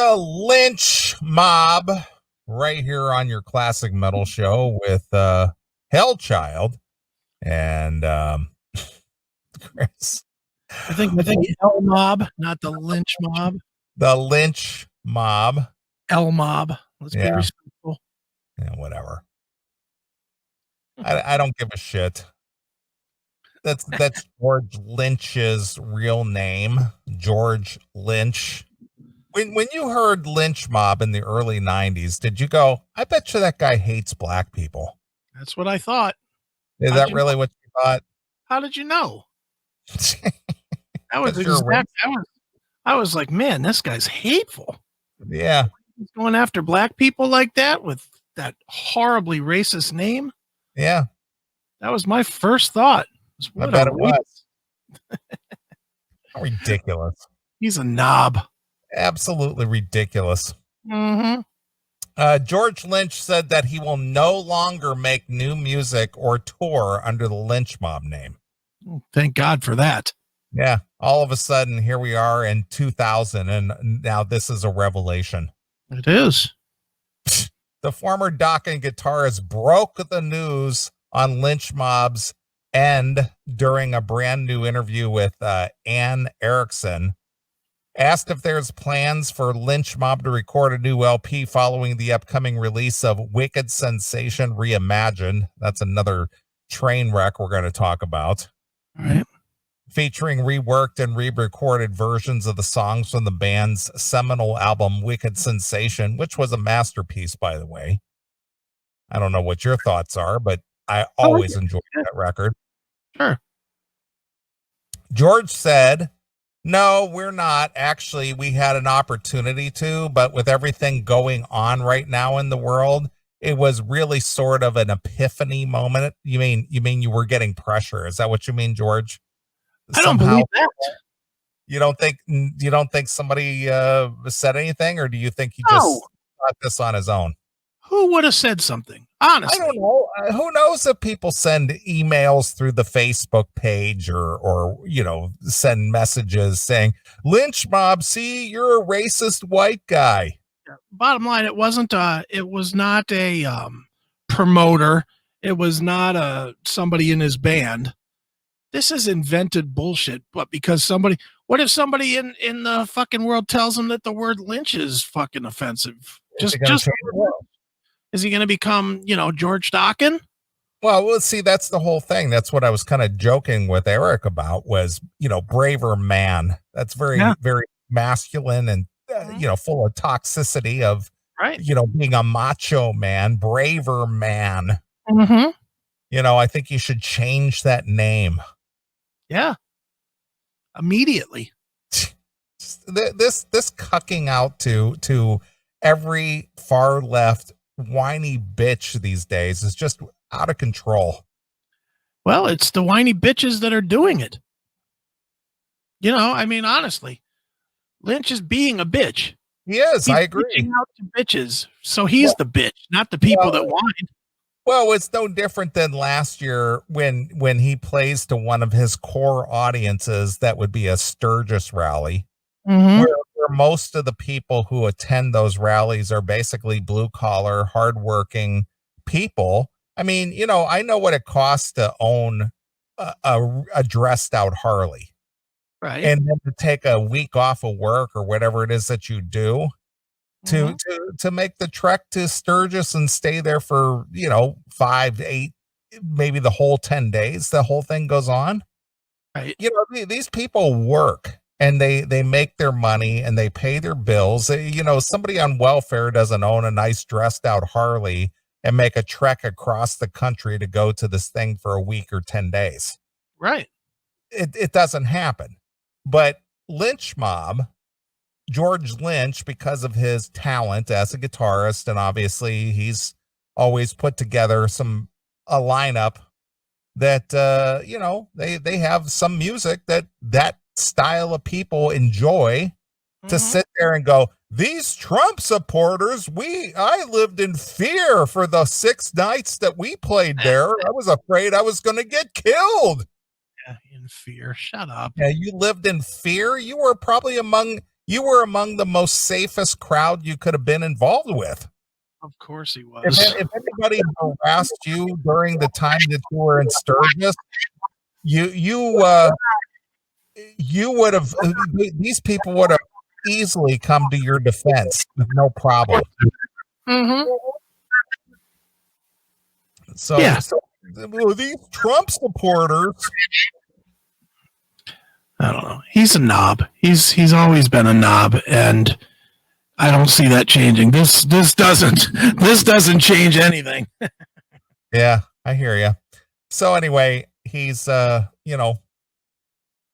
the Lynch Mob right here on your classic metal show with Hellchild and Chris. I think L Mob, not the Lynch Mob. The Lynch Mob. L Mob. Let's be respectful. Yeah, whatever. I don't give a shit. That's George Lynch's real name, George Lynch. When you heard Lynch Mob in the early 90s, did you go, I bet you that guy hates black people? That's what I thought. Is that really what you thought? How did you know? That was exact. I was like, man, this guy's hateful. Yeah. He's going after black people like that with that horribly racist name. Yeah. That was my first thought. I bet it was. Ridiculous. He's a knob. Absolutely ridiculous. Mm-hmm. George Lynch said that he will no longer make new music or tour under the Lynch Mob name. Thank God for that. Yeah. All of a sudden, here we are in 2000, and now this is a revelation. It is. The former Dokken guitarist broke the news on Lynch Mob's end during a brand new interview with Ann Erickson. Asked if there's plans for Lynch Mob to record a new LP following the upcoming release of Wicked Sensation Reimagined. That's another train wreck we're going to talk about. All right. Featuring reworked and re-recorded versions of the songs from the band's seminal album Wicked Sensation, which was a masterpiece, by the way. I don't know what your thoughts are, but I always enjoyed that record. Sure. George said, no, we're not. Actually, we had an opportunity to, but with everything going on right now in the world, it was really sort of an epiphany moment. You mean you were getting pressure? Is that what you mean, George? I don't believe that. You don't think somebody said anything, or do you think he just got this on his own? Who would have said something? Honestly, I don't know. Who knows if people send emails through the Facebook page or send messages saying, Lynch Mob, see, you're a racist white guy. Bottom line, it was not a promoter. It was not somebody in his band. This is invented bullshit. But because what if somebody in the fucking world tells him that the word lynch is fucking offensive? Is he going to become, George Dokken? Well, let's see. That's the whole thing. That's what I was kind of joking with Eric about was, braver man. That's very, very masculine and, full of toxicity of, being a macho man, braver man. Mm-hmm. I think you should change that name. Yeah. Immediately. This cucking out to every far left whiny bitch these days is just out of control. Well, it's the whiny bitches that are doing it. Honestly, Lynch is being a bitch. He is. I agree. Reaching out to bitches, so he's the bitch, not the people that whine. Well, it's no different than last year when he plays to one of his core audiences. That would be a Sturgis rally. Mm-hmm. Where most of the people who attend those rallies are basically blue collar, hardworking people. I mean, I know what it costs to own a dressed out Harley, right? And then to take a week off of work or whatever it is that you do to make the trek to Sturgis and stay there for 5 to 8, maybe the whole 10 days. The whole thing goes on. Right. These people work. And they make their money and they pay their bills. Somebody on welfare doesn't own a nice dressed out Harley and make a trek across the country to go to this thing for a week or 10 days. Right. It doesn't happen. But Lynch Mob, George Lynch, because of his talent as a guitarist, and obviously he's always put together a lineup that, they have some music that style of people enjoy to sit there and go, these Trump supporters, I lived in fear for the 6 nights that we played there. I was afraid I was going to get killed. In fear. Shut up. Yeah, you lived in fear. You were probably among You were among the most safest crowd you could have been involved with. Of course he If, was. if anybody harassed you during the time that you were in Sturgis, you would have, these people would have easily come to your defense with no problem. Mm-hmm. So, Yeah. so these Trump supporters, I don't know. He's a knob. He's always been a knob, and I don't see that changing. This doesn't change anything. yeah, I hear you. So anyway, he's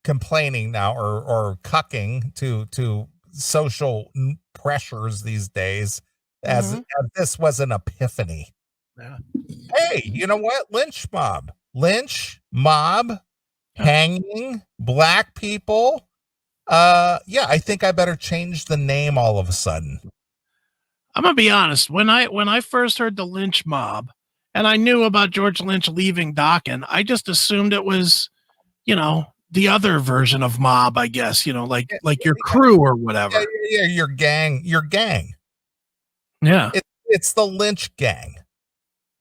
complaining now or cucking to social pressures these days as this was an epiphany. Yeah. Hey, you know what? Lynch mob, hanging black people. Yeah, I think I better change the name all of a sudden. I'm gonna be honest. When I first heard the Lynch Mob, and I knew about George Lynch leaving Dokken, I just assumed it was, the other version of mob, I guess, like your crew or whatever. Yeah, your gang. Yeah. It's the Lynch gang.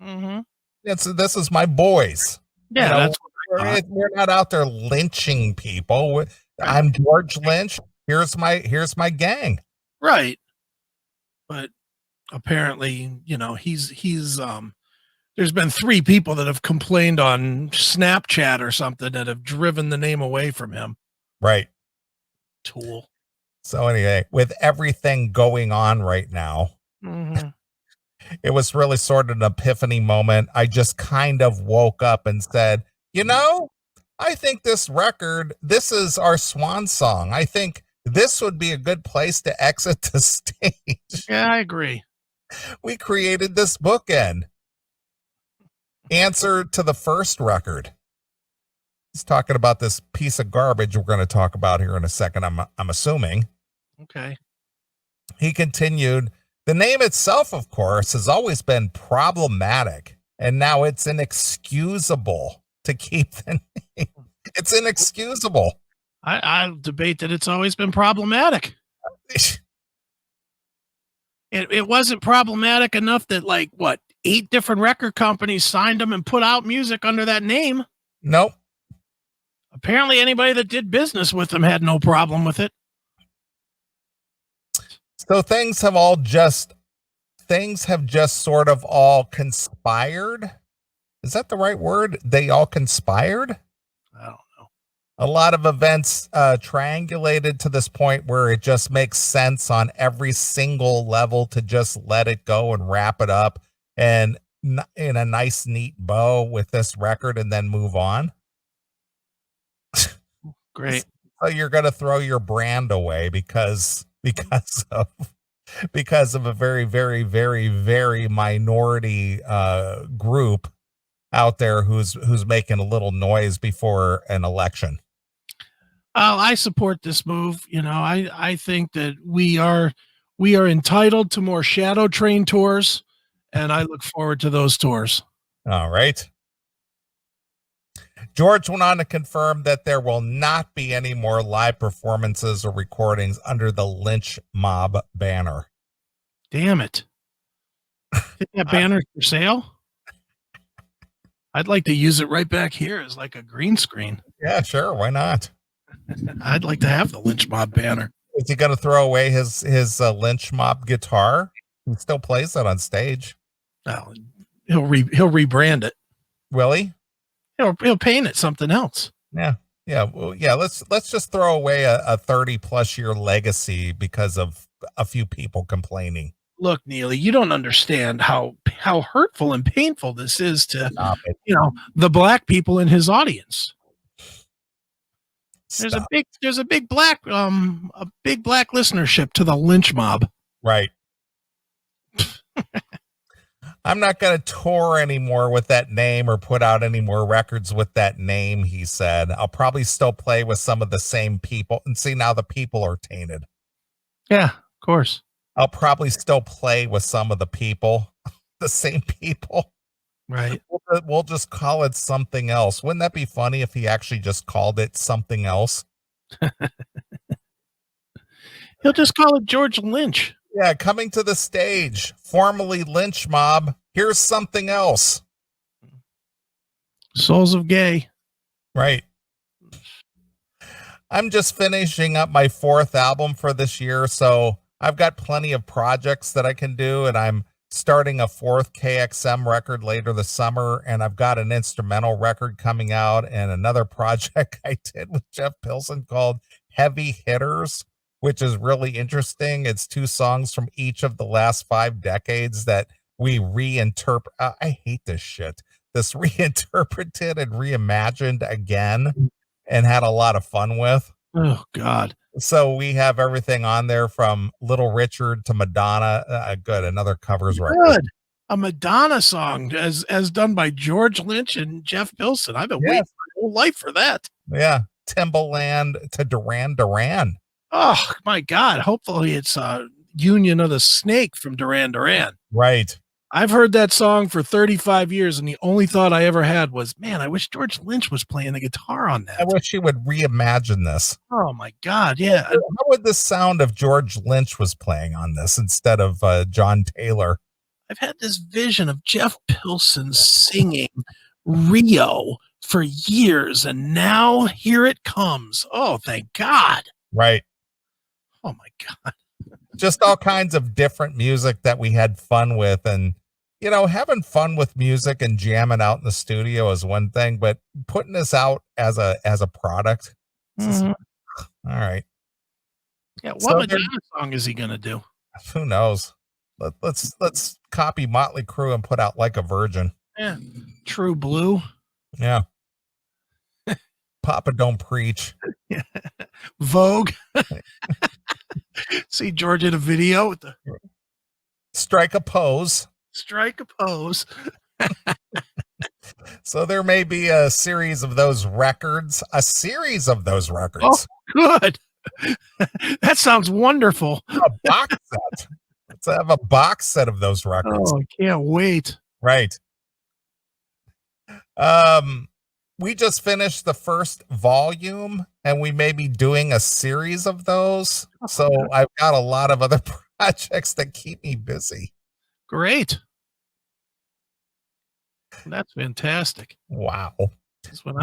Mm-hmm. This is my boys. Yeah, that's we're not out there lynching people. I'm George Lynch. Here's my gang. Right. But apparently, he's there's been 3 people that have complained on Snapchat or something that have driven the name away from him. Right. Tool. So anyway, with everything going on right now, it was really sort of an epiphany moment. I just kind of woke up and said, I think this is our swan song. I think this would be a good place to exit the stage. Yeah, I agree. We created this bookend. Answer to the first record. He's talking about this piece of garbage we're going to talk about here in a second, I'm assuming. Okay. He continued, the name itself, of course, has always been problematic, and now it's inexcusable to keep the name. It's inexcusable. I'll debate that it's always been problematic. It wasn't problematic enough that 8 different record companies signed them and put out music under that name. Nope. Apparently anybody that did business with them had no problem with it. So things have just sort of all conspired. Is that the right word? They all conspired? I don't know. A lot of events triangulated to this point where it just makes sense on every single level to just let it go and wrap it up and in a nice, neat bow with this record and then move on. Great. So you're going to throw your brand away because of a very, very, very, very minority group out there who's making a little noise before an election. I support this move. I think that we are entitled to more Shadow Train tours, and I look forward to those tours. All right. George went on to confirm that there will not be any more live performances or recordings under the Lynch Mob banner. Damn it. Is that banner for sale? I'd like to use it right back here as like a green screen. Yeah, sure. Why not? I'd like to have the Lynch Mob banner. Is he going to throw away his Lynch Mob guitar? He still plays that on stage. Oh, he'll rebrand it. Will he? He'll paint it something else. Yeah. Well, yeah. Let's just throw away a 30+ year legacy because of a few people complaining. Look, Neeley, you don't understand how hurtful and painful this is to the black people in his audience. There's a big black listenership to the Lynch Mob. Right. I'm not going to tour anymore with that name or put out any more records with that name, he said. I'll probably still play with some of the same people. And see, now the people are tainted. Yeah, of course. I'll probably still play with some of the people, the same people. Right. We'll just call it something else. Wouldn't that be funny if he actually just called it something else? He'll just call it George Lynch. Yeah, coming to the stage, formerly Lynch Mob. Here's something else. Souls of Gay. Right. I'm just finishing up my 4th album for this year, so I've got plenty of projects that I can do, and I'm starting a 4th KXM record later this summer, and I've got an instrumental record coming out and another project I did with Jeff Pilson called Heavy Hitters, which is really interesting. It's 2 songs from each of the last 5 decades that we reinterpret. I hate this shit. This reinterpreted and reimagined again and had a lot of fun with. Oh, God. So we have everything on there from Little Richard to Madonna. Good. Another covers record. Good. A Madonna song as done by George Lynch and Jeff Pilson. I've been waiting my whole life for that. Yeah. Timbaland to Duran Duran. Oh, my God. Hopefully it's Union of the Snake from Duran Duran. Right. I've heard that song for 35 years, and the only thought I ever had was, man, I wish George Lynch was playing the guitar on that. I wish he would reimagine this. Oh, my God, yeah. How would the sound of George Lynch was playing on this instead of John Taylor? I've had this vision of Jeff Pilson singing Rio for years, and now here it comes. Oh, thank God. Right. Oh, my God. Just all kinds of different music that we had fun with. And, you know, having fun with music and jamming out in the studio is one thing, but putting this out as a product. Just, all right. Yeah. What Madonna song is he going to do? Who knows? Let's copy Motley Crue and put out Like a Virgin. Yeah. True Blue. Yeah. Papa Don't Preach. Vogue. See George in a video with the Strike a Pose. Strike a Pose. So there may be a series of those records. Oh, good. That sounds wonderful. A box set. Let's have a box set of those records. Oh, I can't wait. Right. We just finished the first volume, and we may be doing a series of those. So I've got a lot of other projects that keep me busy. Great. That's fantastic. Wow. When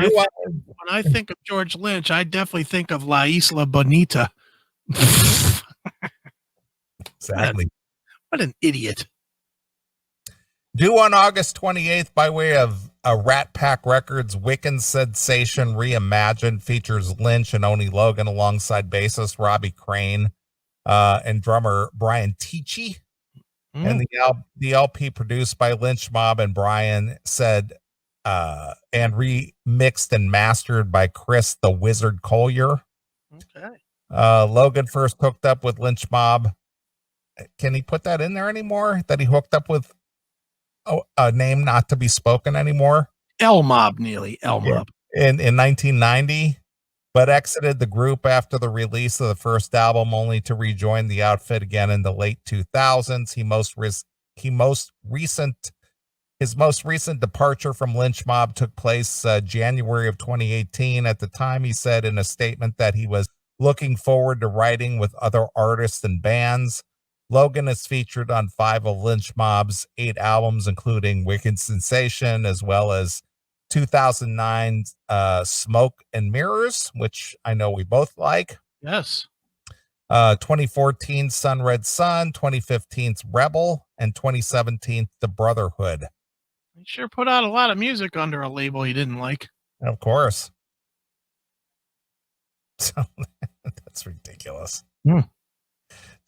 I think of George Lynch, I definitely think of La Isla Bonita. Exactly. What an idiot. Due on August 28th by way of Rat Pack Records, Wiccan Sensation Reimagined features Lynch and Oni Logan alongside bassist Robbie Crane and drummer Brian Tichy. And the LP produced by Lynch Mob and Brian said and remixed and mastered by Chris the Wizard Collier. Okay. Logan first hooked up with Lynch Mob. Can he put that in there anymore? That he hooked up with a name not to be spoken anymore? L Mob, Neeley. L Mob. In 1990, but exited the group after the release of the first album, only to rejoin the outfit again in the late 2000s. His most recent departure from Lynch Mob took place January of 2018. At the time, he said in a statement that he was looking forward to writing with other artists and bands. Logan is featured on 5 of Lynch Mob's 8 albums, including Wicked Sensation, as well as 2009 Smoke and Mirrors, which I know we both like. Yes. 2014 Sun Red Sun, 2015's Rebel, and 2017 The Brotherhood. He sure put out a lot of music under a label he didn't like. Of course. So that's ridiculous.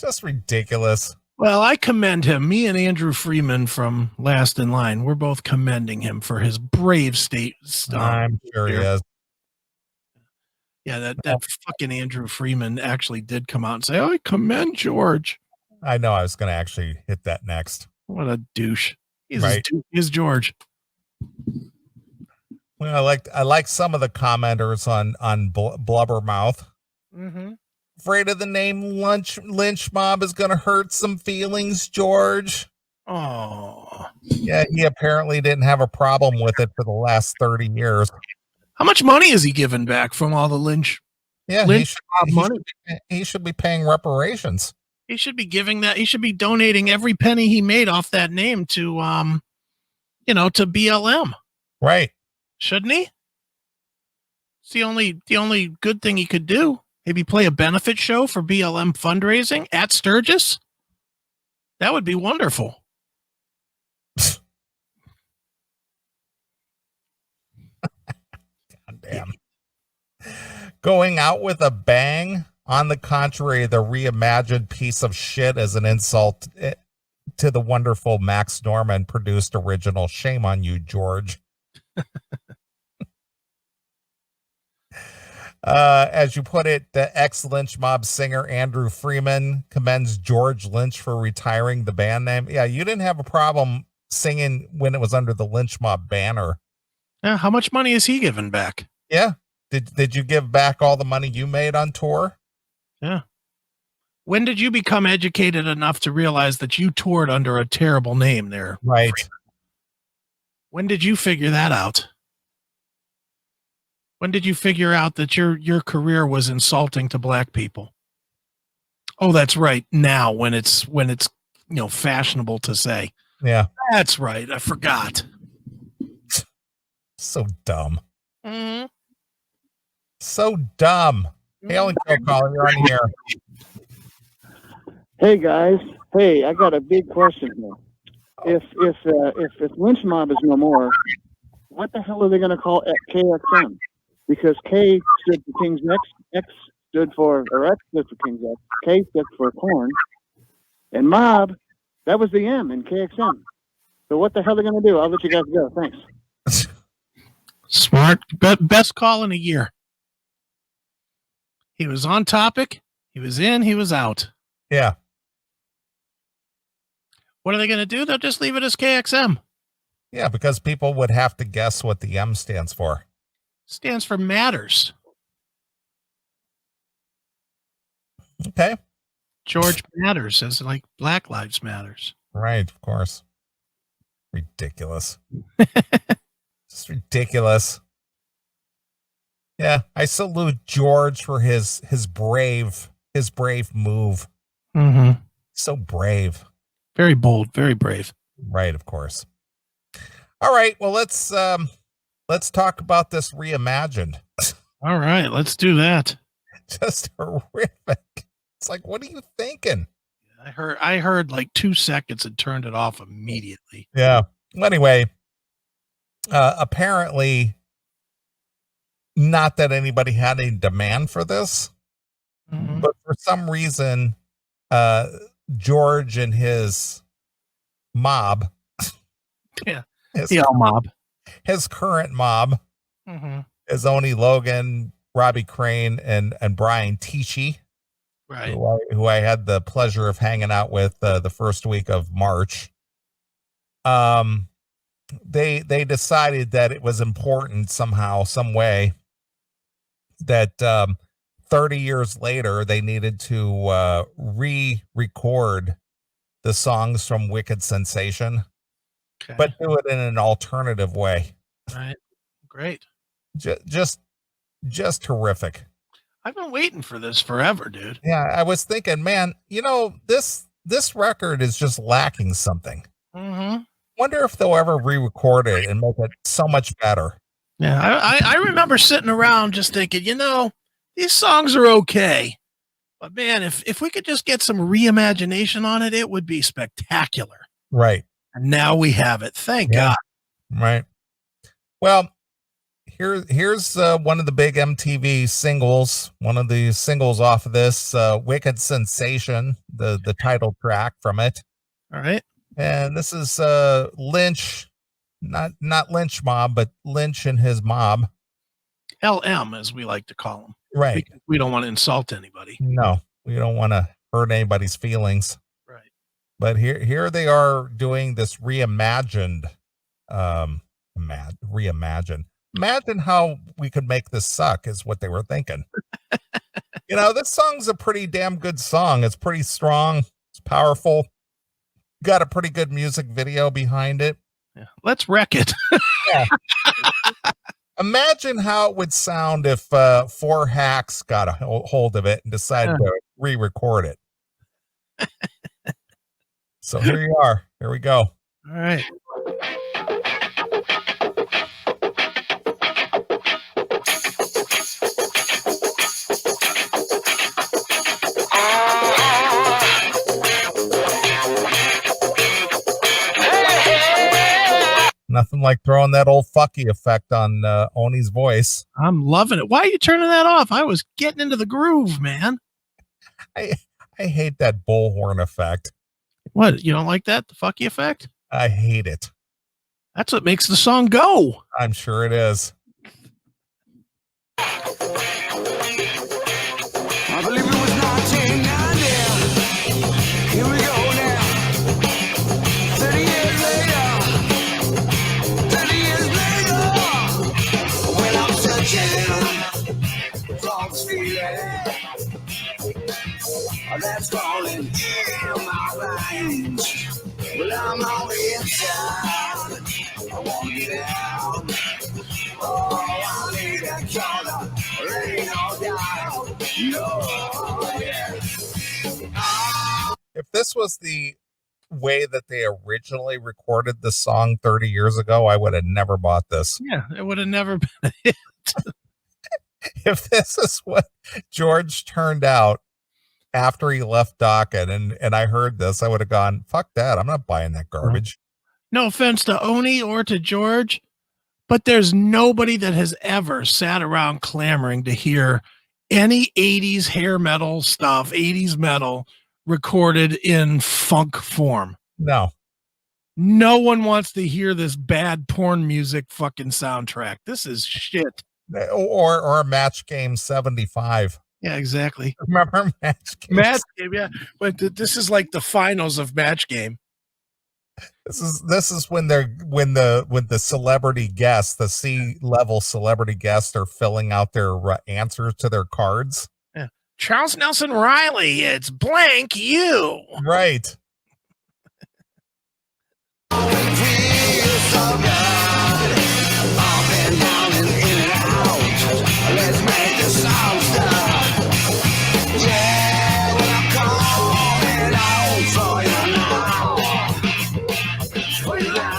Just ridiculous. Well, I commend him. Me and Andrew Freeman from Last in Line, we're both commending him for his brave state. I'm sure he is. Yeah, that fucking Andrew Freeman actually did come out and say, I commend George. I know I was going to actually hit that next. What a douche. He's right. He's George. Well, I like some of the commenters on Blubbermouth. Mm-hmm. Afraid of the name Lynch Mob is going to hurt some feelings, George. Oh. Yeah, he apparently didn't have a problem with it for the last 30 years. How much money is he given back from all the Lynch Yeah, Lynch Mob money. he should be paying reparations. He should be giving that. He should be donating every penny he made off that name to, to BLM. Right. Shouldn't he? It's the only good thing he could do. Maybe play a benefit show for BLM fundraising at Sturgis. That would be wonderful. God damn. Going out with a bang. On the contrary, the reimagined piece of shit is an insult to the wonderful Max Norman produced original. Shame on you, George. As you put it, the ex-Lynch Mob singer Andrew Freeman commends George Lynch for retiring the band name. Yeah, you didn't have a problem singing when it was under the Lynch Mob banner. Yeah, how much money is he giving back? Yeah. Did you give back all the money you made on tour? Yeah. When did you become educated enough to realize that you toured under a terrible name there? Right. When did you figure that out? When did you figure out that your career was insulting to black people? Oh, that's right. Now when it's fashionable to say. Yeah. That's right. I forgot. So dumb. Mm-hmm. So dumb. Hey, Ellen Caller, you're on here. Hey guys, hey, I got a big question here. If Lynch Mob is no more, what the hell are they going to call KXM? Because K stood for King's X, X stood for King's X, K stood for corn, and Mob, that was the M in KXM. So what the hell are they going to do? I'll let you guys go. Thanks. Smart. Best call in a year. He was on topic. He was in. He was out. Yeah. What are they going to do? They'll just leave it as KXM. Yeah, because people would have to guess what the M stands for. Stands for matters. Okay. George Matters says like Black Lives Matters. Right, of course. Ridiculous. Just ridiculous. Yeah, I salute George for his brave move. Mm-hmm. So brave. Very bold, very brave. Right, of course. All right, well let's talk about this reimagined. All right, let's do that. Just horrific. It's like, what are you thinking? I heard like 2 seconds and turned it off immediately. Yeah. Anyway, apparently not that anybody had a demand for this, but for some reason, George and his mob, mob, his current mob, is Oni Logan, Robbie Crane, and Brian Tichy, right? Who I had the pleasure of hanging out with the first week of March. They decided that it was important somehow, some way, that 30 years later they needed to re-record the songs from Wicked Sensation, but do it in an alternative way. Right. Great. Just horrific. I've been waiting for this forever, dude. Yeah, I was thinking, man, this record is just lacking something. Wonder if they'll ever re-record it and make it so much better. Yeah, I remember sitting around just thinking, these songs are okay, but man, if we could just get some reimagination on it, it would be spectacular. Right. And now we have it. Thank God. Right. Well, here's one of the big MTV singles, one of the singles off of this, Wicked Sensation, the title track from it. All right. And this is Lynch, not Lynch Mob, but Lynch and his mob. LM, as we like to call them. Right. Because we don't want to insult anybody. No, we don't want to hurt anybody's feelings. Right. But here they are doing this reimagined, reimagined. Imagine how we could make this suck is what they were thinking. This song's a pretty damn good song. It's pretty strong. It's powerful. Got a pretty good music video behind it. Yeah. Let's wreck it. Yeah. Imagine how it would sound if four hacks got a hold of it and decided to re-record it. So here you are. Here we go. All right. Nothing like throwing that old fucky effect on Oni's voice. I'm loving it. Why are you turning that off? I was getting into the groove, man. I hate that bullhorn effect. What? You don't like that? The fucky effect? I hate it. That's what makes the song go. I'm sure it is. I believe it was 1990. Here we go now. 30 years later. 30 years later. When I'm searching for this feeling that's falling in my veins. Well, I'm on the inside. I want to get out. Oh, I need a corner. There ain't no doubt. No, yeah. If this was the way that they originally recorded the song 30 years ago, I would have never bought this. Yeah, it would have never been. If this is what George turned out after he left Docket and I heard this, I would have gone, fuck that. I'm not buying that garbage. No offense to Oni or to George, but there's nobody that has ever sat around clamoring to hear any 80s hair metal stuff, 80s metal recorded in funk form. No. No one wants to hear this bad porn music fucking soundtrack. This is shit. Or Match Game 75. Yeah, exactly. Remember Match Game? Match Game, yeah. But this is like the finals of Match Game. This is when the celebrity guests, the C-level celebrity guests, are filling out their answers to their cards. Yeah. Charles Nelson Riley, it's blank you. Right. Let's make the song stop. Yeah, well, I'm calling out for you now. For you now.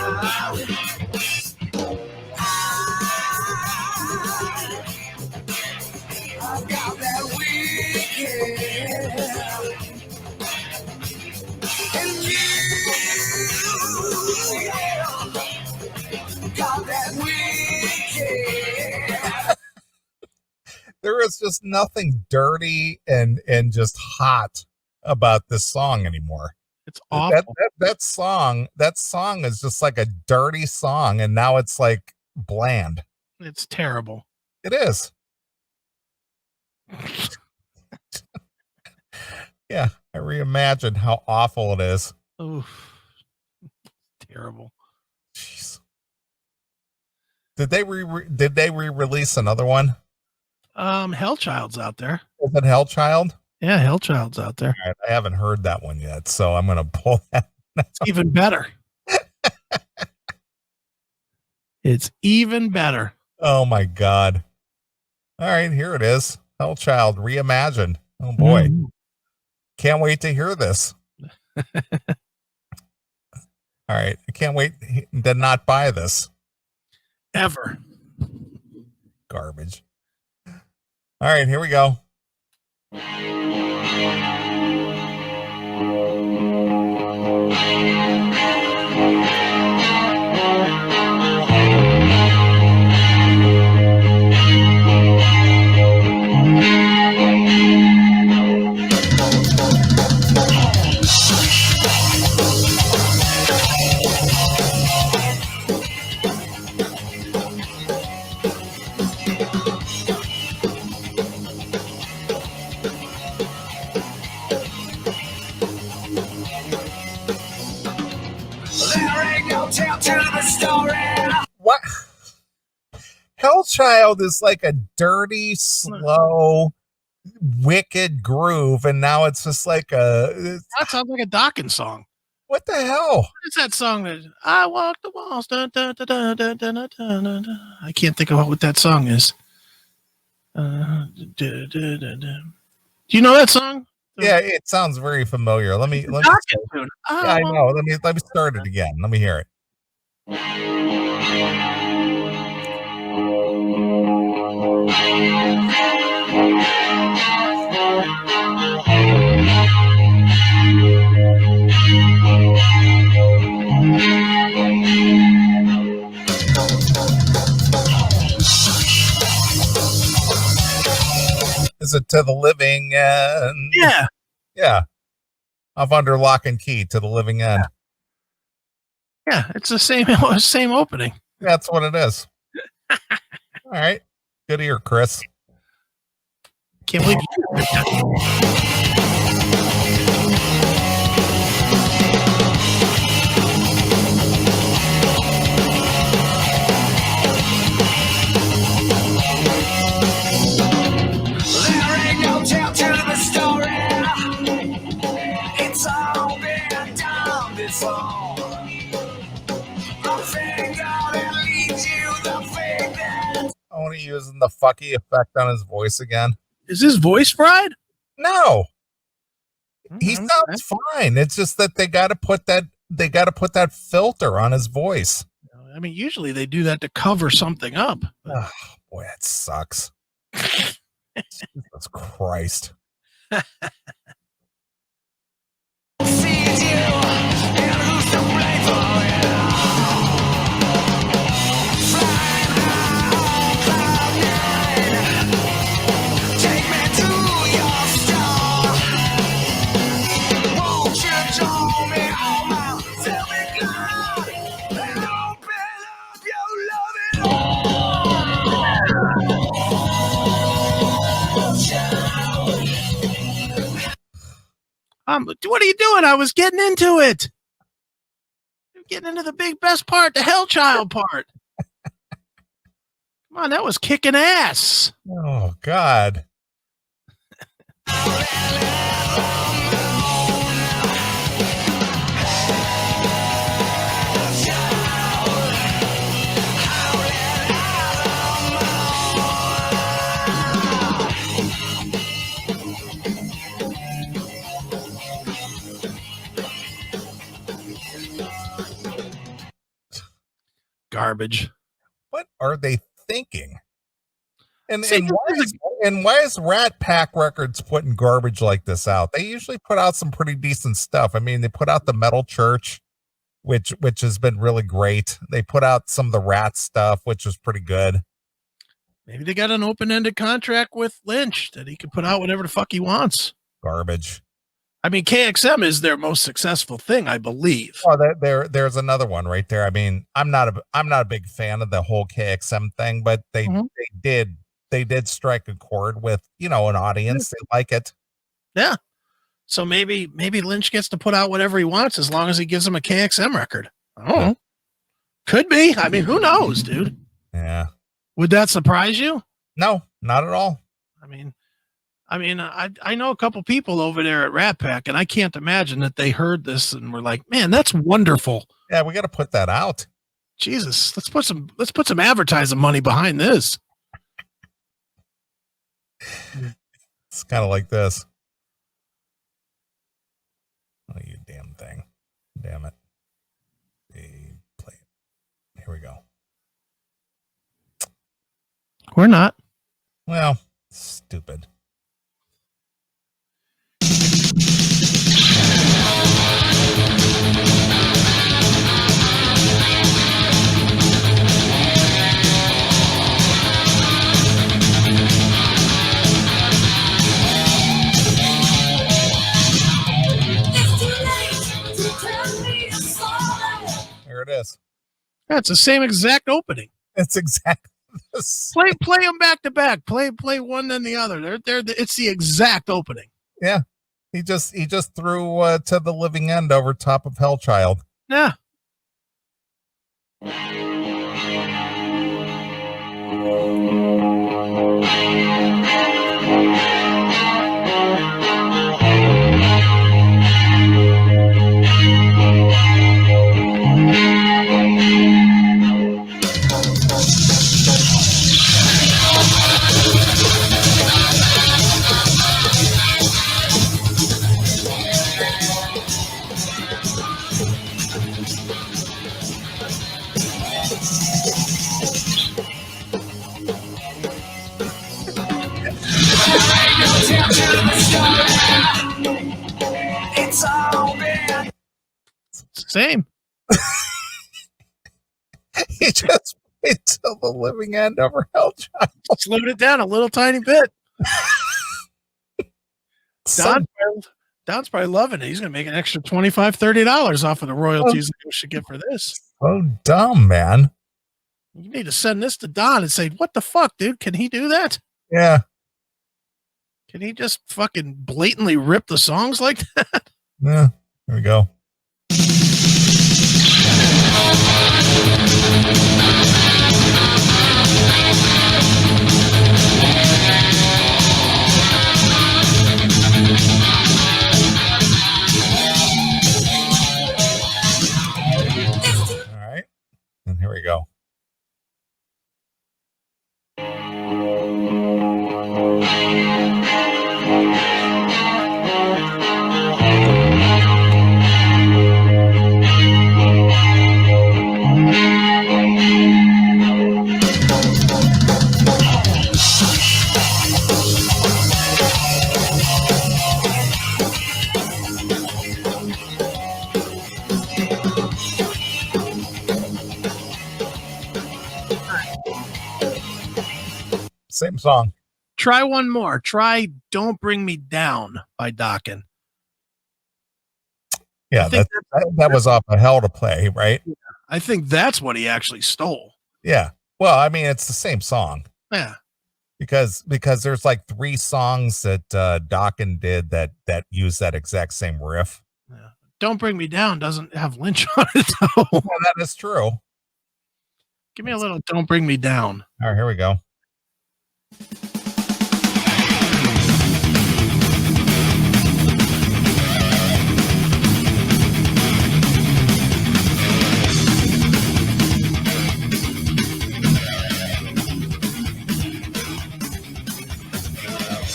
I've got that weekend. And you, yeah, got that weekend. There is just nothing dirty and just hot about this song anymore. It's awful. That song is just like a dirty song, and now it's like bland. It's terrible. It is. Yeah, I reimagined how awful it is. Oh, terrible. Jeez. Did they re-release another one? Hellchild's out there. Is it Hellchild? Yeah, Hellchild's out there. All right, I haven't heard that one yet, so I'm gonna pull that. It's even better. It's even better. Oh my god. All right, here it is. Hellchild reimagined. Oh boy. Mm-hmm. Can't wait to hear this. All right. I can't wait to not buy this. Ever. Garbage. All right, here we go. What? Hellchild is like a dirty, slow, wicked groove, and now it's just like That sounds like a Dawkins song. What the hell? It's that song that I walk the walls. Dun, dun, dun, dun, dun, dun, dun, dun, dun. I can't think of what that song is. Do you know that song? Yeah, it sounds very familiar. Let me. Yeah, I know. Let me start it again. Let me hear it. Is it To the Living End? Yeah. Yeah. Of Under Lock and Key, To the Living End. Yeah, it's the same opening. That's what it is. All right. Good ear, Chris. Can't believe you. There ain't no tell to the story. It's all been done before. The finger that leads you, the thing that. I want to use the fucky effect on his voice again. Is his voice fried? No. He sounds fine. It's just that they got to put that filter on his voice. I mean, usually they do that to cover something up. Oh, boy, that sucks. Jesus Christ. Sees you, and who's to blame for it? Flying high, cloud nine. Take me to your star. Won't you join me on my filthy ground and open up your loving What are you doing? I was getting into it. You're getting into the best part, the hell child part. Come on, that was kicking ass. Oh, God. Garbage. What are they thinking? And See, why is Rat Pack Records putting garbage like this out? They usually put out some pretty decent stuff. I mean, they put out the Metal Church, which has been really great. They put out some of the Rat stuff, which was pretty good. Maybe they got an open-ended contract with Lynch that he could put out whatever the fuck he wants. Garbage. I mean, KXM is their most successful thing, I believe. Oh, there's another one right there. I mean, I'm not a big fan of the whole KXM thing, but they did strike a chord with, an audience. They like it. Yeah. So maybe Lynch gets to put out whatever he wants as long as he gives him a KXM record. I don't know. Could be. I mean, who knows, dude? Yeah. Would that surprise you? No, not at all. I know a couple people over there at Rat Pack, and I can't imagine that they heard this and were like, "Man, that's wonderful." Yeah, we got to put that out. Jesus, let's put some advertising money behind this. It's kind of like this. Oh, you damn thing. Damn it. Play it. Here we go. We're not. Well, stupid. There it is. That's the same exact opening. It's exactly this. Play them back to back. Play one then the other. It's the exact opening. Yeah. He just threw To the Living End over top of Hellchild. Yeah. Same. He just played Till the Living End over Hell Child. Slowed it down a little tiny bit. So, Don's probably loving it. He's going to make an extra $25, $30 off of the royalties that we should get for this. so dumb, man. You need to send this to Don and say, what the fuck, dude? Can he do that? Yeah. Can he just fucking blatantly rip the songs like that? Yeah. Here we go. All right. And here we go. Same song. Try one more. Try Don't Bring Me Down by Dokken. Yeah, that was off of Hell to Play, right? I think that's what he actually stole. Yeah. Well, I mean, it's the same song Yeah. because there's like 3 songs that Dokken did that use that exact same riff. Yeah. Don't Bring Me Down doesn't have Lynch on it, though. Well, that is true. Give me a little Don't Bring Me Down. All right, here we go.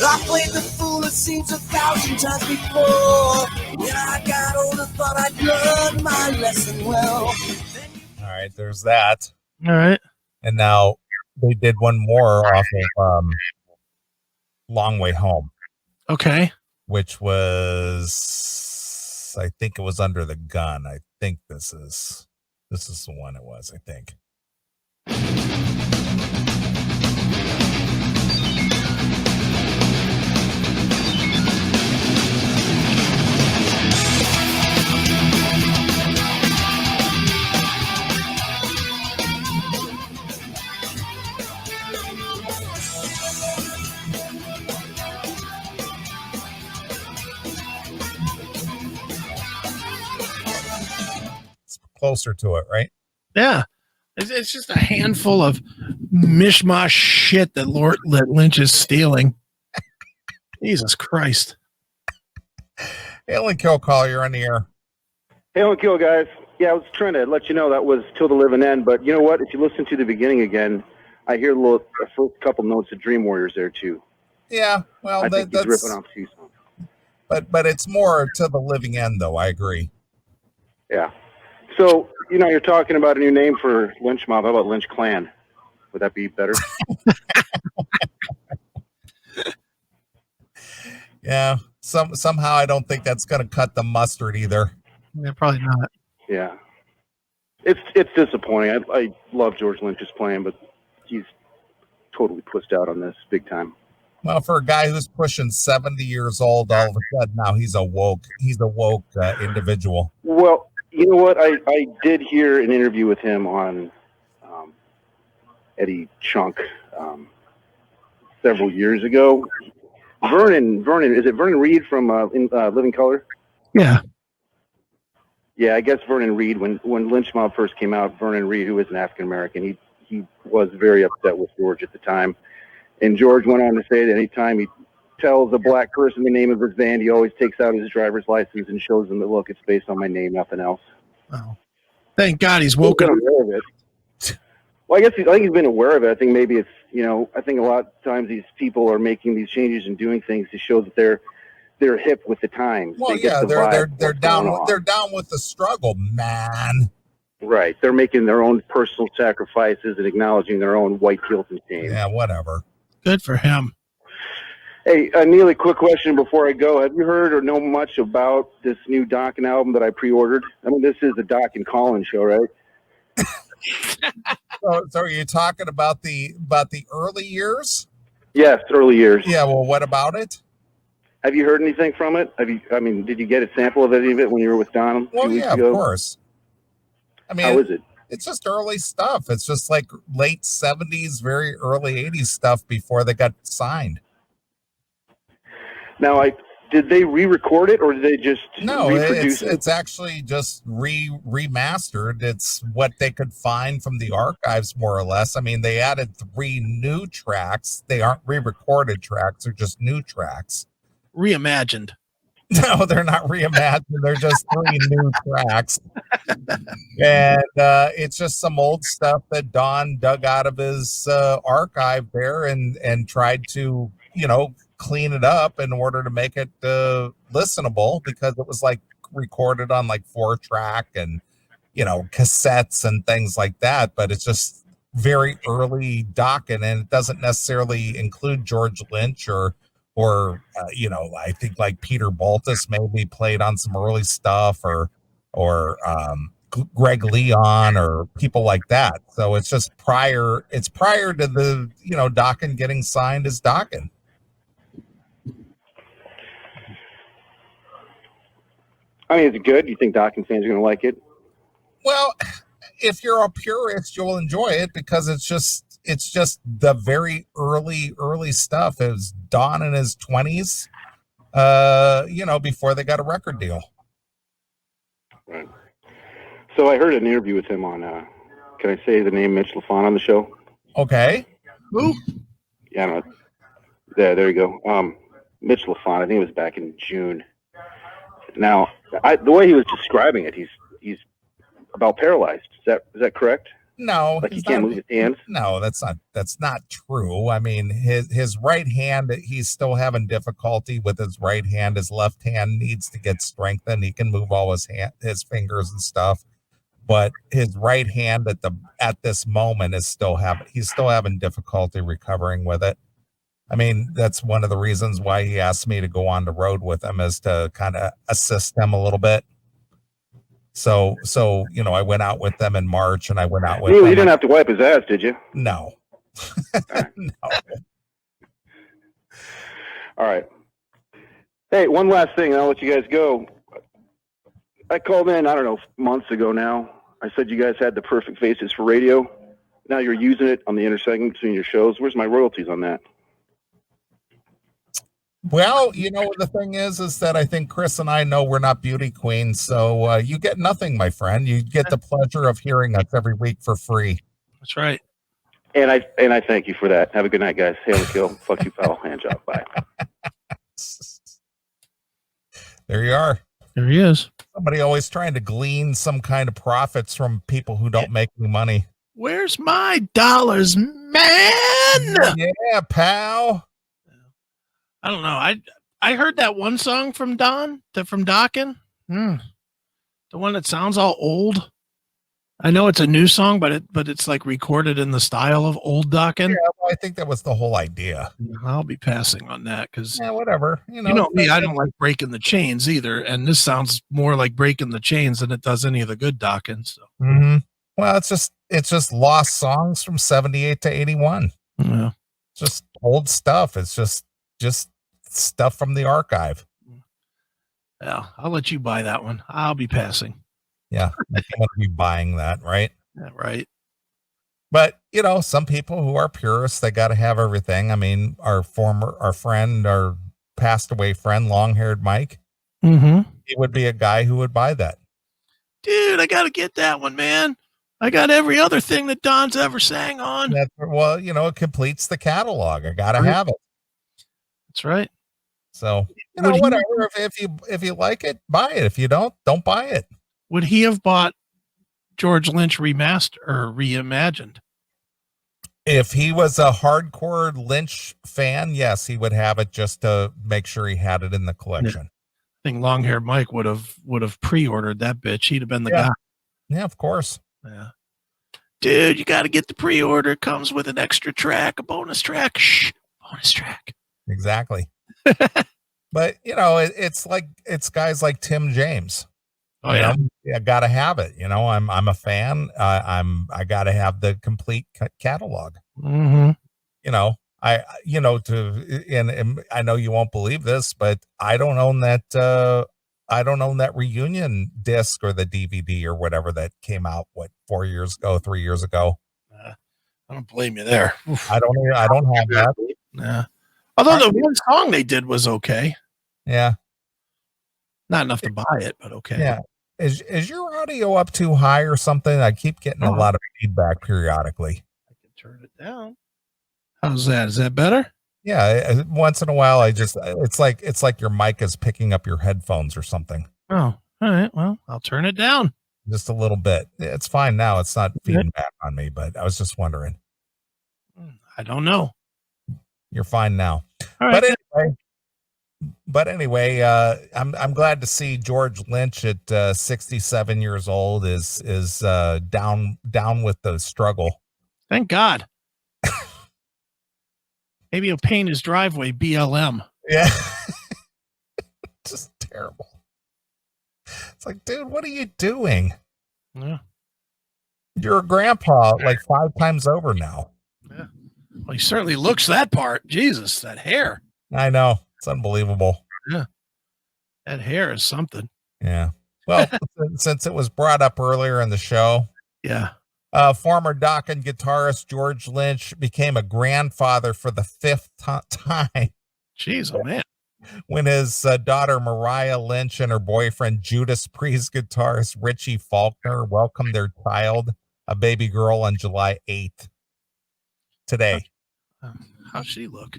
I played the fool, it seems 1,000 times before. When I got older, thought I'd learned my lesson well. All right, there's that. All right. And now they did one more off of Long Way Home, Okay. which was, I think it was Under the Gun. I think this is the one it was, I think. It's closer to it, right? Yeah. It's just a handful of mishmash shit that Lynch is stealing. Jesus Christ. Alien Kill Call, you're on the air. Hail and kill, guys. Yeah, I was trying to let you know that was Till the Living End, but you know what? If you listen to the beginning again, I hear the first couple notes of Dream Warriors there too. Yeah, well, I think he's ripping off two songs. but it's more To the Living End, though. I agree. Yeah. So, you know, you're talking about a new name for Lynch Mob. How about Lynch Clan? Would that be better? Yeah, somehow I don't think that's going to cut the mustard either. Yeah, probably not. Yeah. It's disappointing. I love George Lynch's playing, but he's totally pushed out on this big time. Well, for a guy who's pushing 70 years old, all of a sudden now he's a woke individual. Well, you know what? I did hear an interview with him on Eddie Chunk several years ago. Vernon, is it Vernon Reed from Living Color? Yeah. Yeah, I guess Vernon Reed, when Lynch Mob first came out, Vernon Reed, who was an African American, he was very upset with George at the time. And George went on to say that anytime he tells a black person the name of his band, he always takes out his driver's license and shows them that, look, it's based on my name, nothing else. Oh. Thank God he's woken up. Aware of it. Well, I think he's been aware of it. I think maybe it's, I think a lot of times these people are making these changes and doing things to show that they're hip with the times. Well, they're down with the struggle, man. Right. They're making their own personal sacrifices and acknowledging their own white guilt and shame. Yeah, whatever. Good for him. Hey, Neeley, quick question before I go. Have you heard or know much about this new Dokken album that I pre-ordered? I mean, this is the Dokken Collins show, right? So are you talking about the early years? Yes, early years. Yeah. Well, what about it? Have you heard anything from it? Did you get a sample of any of it when you were with Don a few weeks ago? Of course. I mean, how is it? It's just early stuff. It's just like late 70s, very early 80s stuff before they got signed. Now, did they re-record it, or did they just reproduce it? It's actually just remastered. It's what they could find from the archives, more or less. I mean, they added 3 new tracks. They aren't re-recorded tracks; they're just new tracks. Reimagined. No, they're not reimagined. They're just 3 new tracks, and it's just some old stuff that Don dug out of his archive there, and tried to, clean it up in order to make it listenable, because it was like recorded on like 4-track and cassettes and things like that. But it's just very early Dokken, and it doesn't necessarily include George Lynch or I think like Peter Baltus maybe played on some early stuff, or Greg Leon or people like that. So it's just prior to the Dokken getting signed as Dokken. I mean, is it good? Do you think Dokken fans are going to like it? Well, if you're a purist, you'll enjoy it, because it's just the very early stuff. It was Don in his 20s, before they got a record deal. Right. So I heard an interview with him on, can I say the name Mitch LaFon on the show? Okay. Who? Yeah, no, there you go. Mitch LaFon, I think it was back in June. Now, the way he was describing it, he's about paralyzed. Is that correct? No, like he can't move his hands. No, that's not true. I mean, his right hand, he's still having difficulty with his right hand. His left hand needs to get strengthened. He can move all his fingers and stuff, but his right hand at this moment he's still having difficulty recovering with it. I mean, that's one of the reasons why he asked me to go on the road with him, is to kind of assist him a little bit. So I went out with them in March, and I went out with you didn't have to wipe his ass, did you? No. No. All right. Hey, one last thing, and I'll let you guys go. I called in, I don't know, months ago now. I said you guys had the perfect faces for radio. Now you're using it on the intersegment between your shows. Where's my royalties on that? Well, the thing is that I think Chris and I know we're not beauty queens, so you get nothing, my friend. You get the pleasure of hearing us every week for free. That's right. And I thank you for that. Have a good night, guys. Hail and kill. Fuck you, pal. Hand job. Bye. There you are. There he is. Somebody always trying to glean some kind of profits from people who don't make any money. Where's my dollars, man? Yeah, pal. I don't know. I heard that one song from Dokken. The one that sounds all old. I know it's a new song, but it's like recorded in the style of old Dokken. Yeah, well, I think that was the whole idea. I'll be passing on that because whatever. You know me, I don't like breaking the chains either, and this sounds more like breaking the chains than it does any of the good Dokken. So. Mm-hmm. Well, it's just lost songs from 78 to 81. Yeah. Just old stuff. It's just stuff from the archive. Yeah, I'll let you buy that one. I'll be passing. Yeah, I'm going to be buying that, right? Yeah, right. But some people who are purists, they got to have everything. I mean, our passed away friend, long-haired Mike, he would be a guy who would buy that. Dude, I got to get that one, man. I got every other thing that Don's ever sang on. Well, it completes the catalog. I got to have it. That's right. So, whatever. If you like it, buy it. If you don't buy it. Would he have bought George Lynch remastered or reimagined? If he was a hardcore Lynch fan, yes, he would have it just to make sure he had it in the collection. Yeah. I think long-haired Mike would have pre-ordered that bitch. He'd have been the guy. Yeah, of course. Yeah. Dude, you got to get the pre-order. It comes with an extra track, a bonus track. Shh, bonus track. Exactly. But it's guys like Tim James. Oh yeah. I gotta have it. I'm a fan. I gotta have the complete catalog. Mm-hmm. And I know you won't believe this, but I don't own that. I don't own that reunion disc or the DVD or whatever that came out 3 years ago. I don't blame you there. I don't have that. Yeah. Although the one song they did was okay. Yeah. Not enough to buy it, but okay. Yeah. Is your audio up too high or something? I keep getting a lot of feedback periodically. I can turn it down. How's that? Is that better? Yeah. Once in a while, it's like your mic is picking up your headphones or something. Oh, all right. Well, I'll turn it down. Just a little bit. It's fine now. It's not feeding back on me, but I was just wondering. I don't know. You're fine now. All right. But anyway, I'm glad to see George Lynch at 67 years old is down with the struggle. Thank God. Maybe he'll paint his driveway BLM. Yeah. Just terrible. It's like, dude, what are you doing? Yeah. You're a grandpa like 5 times over now. Yeah. Well, he certainly looks that part. Jesus, that hair. I know. It's unbelievable. Yeah. That hair is something. Yeah. Well, since it was brought up earlier in the show. Yeah. Former Dokken guitarist George Lynch became a grandfather for the 5th time. Jeez, oh man. When his daughter Mariah Lynch and her boyfriend Judas Priest guitarist Richie Faulkner welcomed their child, a baby girl, on July 8th. Today. How's she look?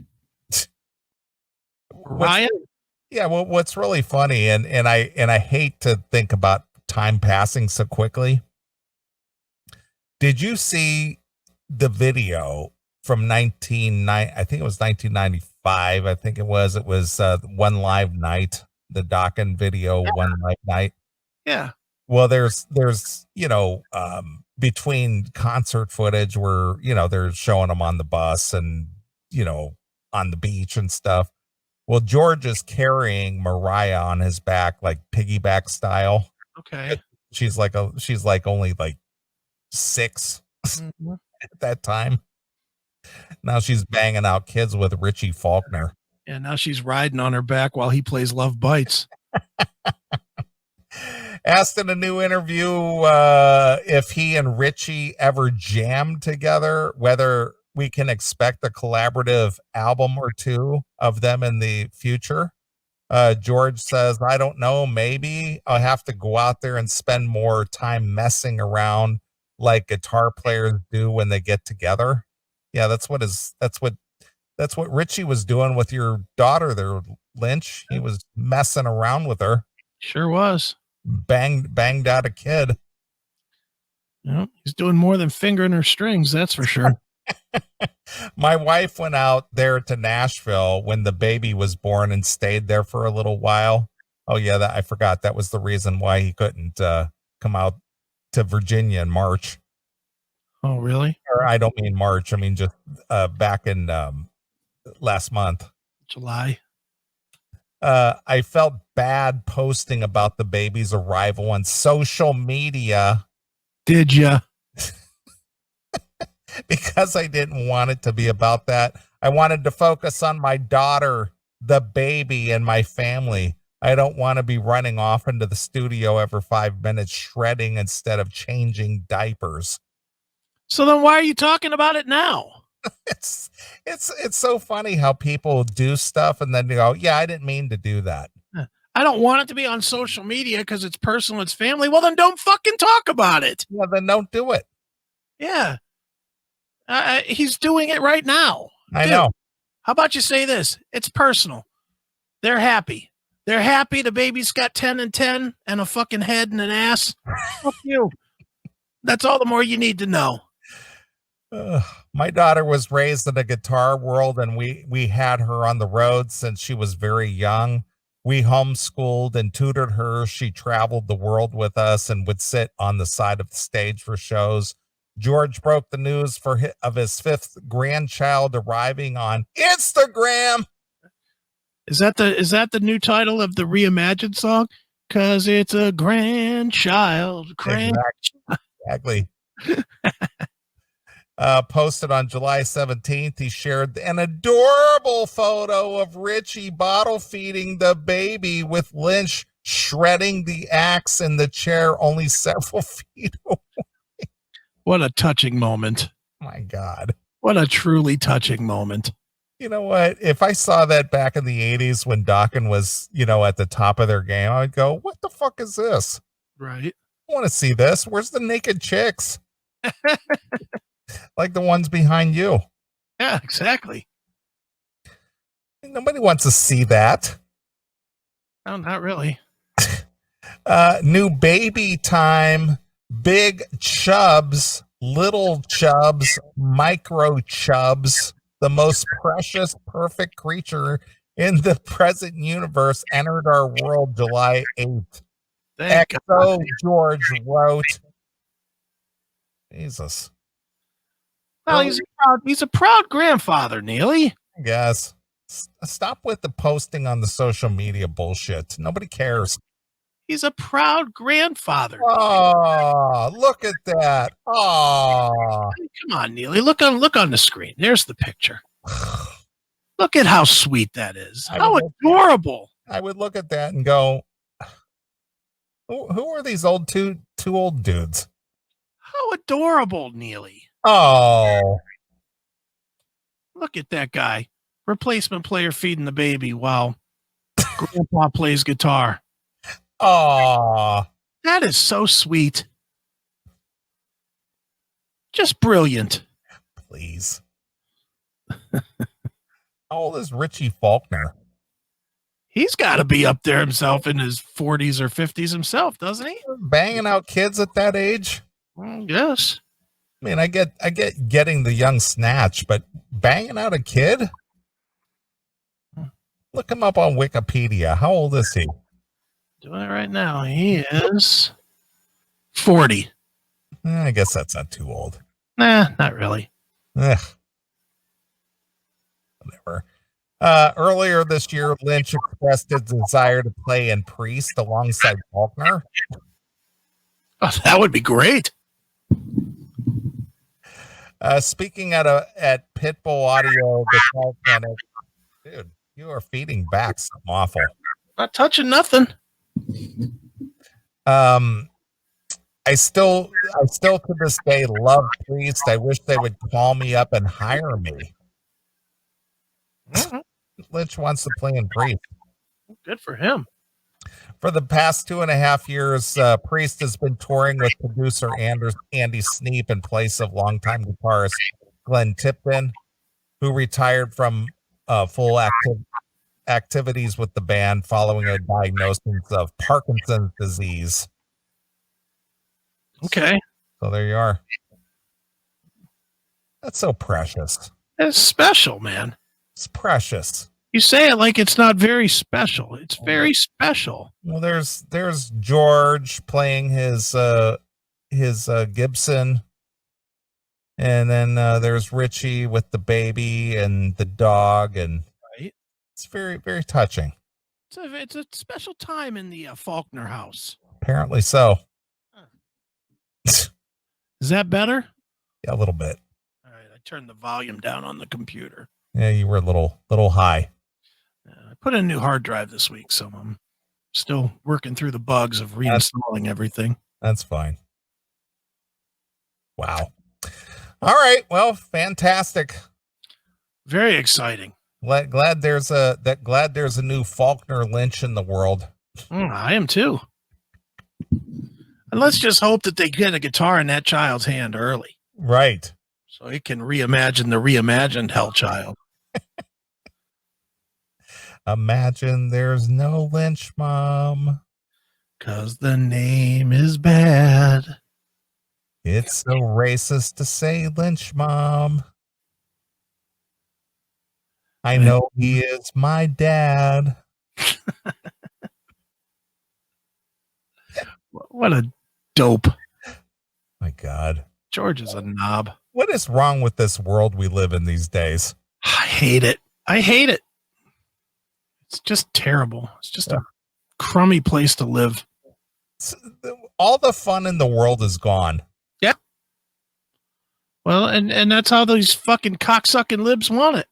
Mariah? Yeah, well, what's really funny, and I hate to think about time passing so quickly. Did you see the video from I think it was 1995. I think it was One Live Night, the Dokken video, One Live Night. Yeah. Well, there's between concert footage where, they're showing them on the bus and, on the beach and stuff. Well, George is carrying Mariah on his back, like piggyback style. Okay. She's like only like 6 at that time. Now she's banging out kids with Richie Faulkner. Yeah, now she's riding on her back while he plays Love Bites. Asked in a new interview if he and Richie ever jammed together, whether we can expect a collaborative album or two of them in the future. George says, I don't know, maybe I'll have to go out there and spend more time messing around like guitar players do when they get together. Yeah, that's what Richie was doing with your daughter there, Lynch. He was messing around with her. Sure was. Banged out a kid. Yeah, he's doing more than fingering her strings, that's for sure. My wife went out there to Nashville when the baby was born and stayed there for a little while. Oh yeah, I forgot that was the reason why he couldn't come out to Virginia in March. Oh really? Or I don't mean March, I mean just back in last month. July. I felt bad posting about the baby's arrival on social media. Did ya? Because I didn't want it to be about that. I wanted to focus on my daughter, the baby, and my family. I don't want to be running off into the studio every 5 minutes shredding instead of changing diapers. So then why are you talking about it now? It's so funny how people do stuff and then you go, yeah, I didn't mean to do that. I don't want it to be on social media because it's personal, it's family. Well, then don't fucking talk about it. Yeah, then don't do it. Yeah. He's doing it right now. I know. How about you say this? It's personal. They're happy. They're happy the baby's got 10 and 10 and a fucking head and an ass. Fuck you. That's all the more you need to know. My daughter was raised in a guitar world, and we had her on the road since she was very young. We homeschooled and tutored her. She traveled the world with us and would sit on the side of the stage for shows. George broke the news of his 5th grandchild arriving on Instagram. Is that the new title of the reimagined song? 'Cause it's a grandchild. Exactly. Posted on July 17th, he shared an adorable photo of Richie bottle feeding the baby with Lynch shredding the axe in the chair only several feet away. What a touching moment. My God. What a truly touching moment. You know what? If I saw that back in the 80s when Dawkins was, at the top of their game, I would go, what the fuck is this? Right. I want to see this. Where's the naked chicks? Like the ones behind you. Yeah, exactly. Nobody wants to see that. No, not really. New baby time, big chubs, little chubs, micro chubs, the most precious, perfect creature in the present universe entered our world July 8th. Thank XO God. George wrote. Jesus. Well, he's a proud grandfather, Neely. Yes. Stop with the posting on the social media bullshit. Nobody cares. He's a proud grandfather. Oh, look at that. Oh. Come on, Neely. Look on the screen. There's the picture. Look at how sweet that is. How adorable. I would look at that and go, who are these two old dudes? How adorable, Neely. Oh. Look at that guy. Replacement player feeding the baby while Grandpa plays guitar. Oh. That is so sweet. Just brilliant. Please. How old is Richie Faulkner? He's got to be up there himself in his 40s or 50s himself, doesn't he? Banging out kids at that age? Yes. I mean, I get getting the young snatch, but banging out a kid? Look him up on Wikipedia. How old is he? Doing it right now. He is 40. I guess that's not too old. Nah, not really. Ugh. Whatever. Earlier this year, Lynch expressed his desire to play in Priest alongside Faulkner. Oh, that would be great. Speaking at Pitbull Audio Guitar Clinic, dude, you are feeding back something awful. Not touching nothing. I still to this day love Priest. I wish they would call me up and hire me. Mm-hmm. Lynch wants to play in Priest. Good for him. For the past 2.5 years, Priest has been touring with producer Andy Sneap in place of longtime guitarist Glenn Tipton, who retired from full activities with the band following a diagnosis of Parkinson's disease. Okay. So there you are. That's so precious. It's special, man. It's precious. You say it like it's not very special. It's very special. Well, there's George playing his Gibson, and then there's Richie with the baby and the dog, and right. It's very, very touching. It's a special time in the Faulkner house. Apparently so. Is that better? Yeah, a little bit. All right, I turned the volume down on the computer. Yeah, you were a little high. I put in a new hard drive this week, so I'm still working through the bugs of reinstalling everything. That's fine. Wow. All right. Well, fantastic. Very exciting. Glad there's a new Faulkner Lynch in the world. I am too. And let's just hope that they get a guitar in that child's hand early. Right. So it can reimagine the reimagined Hell Child. Imagine there's no Lynch Mom. 'Cause the name is bad. It's so racist to say Lynch Mom. I know he is my dad. What a dope. My God. George is a knob. What is wrong with this world we live in these days? I hate it. I hate it. It's just terrible. It's just a crummy place to live. All the fun in the world is gone. Yeah. Well, and that's how these fucking cocksucking libs want it.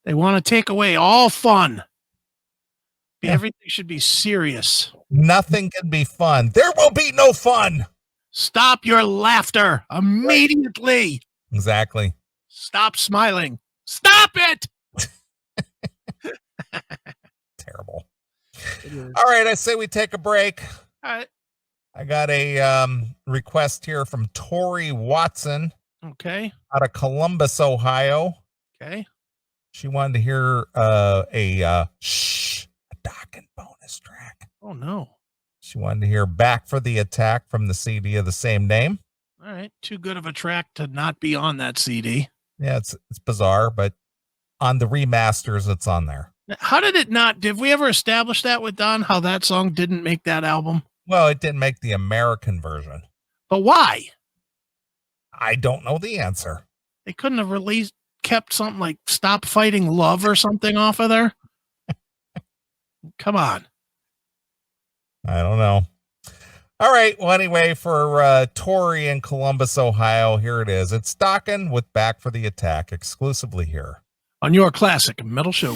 They want to take away all fun. Yeah. Everything should be serious. Nothing can be fun. There will be no fun. Stop your laughter immediately. Right. Exactly. Stop smiling. Stop it. Terrible. All right, I say we take a break. All right. I got a request here from Tori Watson. Okay. Out of Columbus, Ohio. Okay. She wanted to hear a Dokken bonus track. Oh no. She wanted to hear Back for the Attack from the CD of the same name. All right. Too good of a track to not be on that CD. Yeah, it's bizarre, but on the remasters, it's on there. How did it not? Did we ever establish that with Don? How that song didn't make that album? Well, it didn't make the American version. But why? I don't know the answer. They couldn't have kept something like Stop Fighting Love or something off of there. Come on. I don't know. All right. Well, anyway, for Tori in Columbus, Ohio, here it is. It's Dokken with Back for the Attack exclusively here on your classic metal show.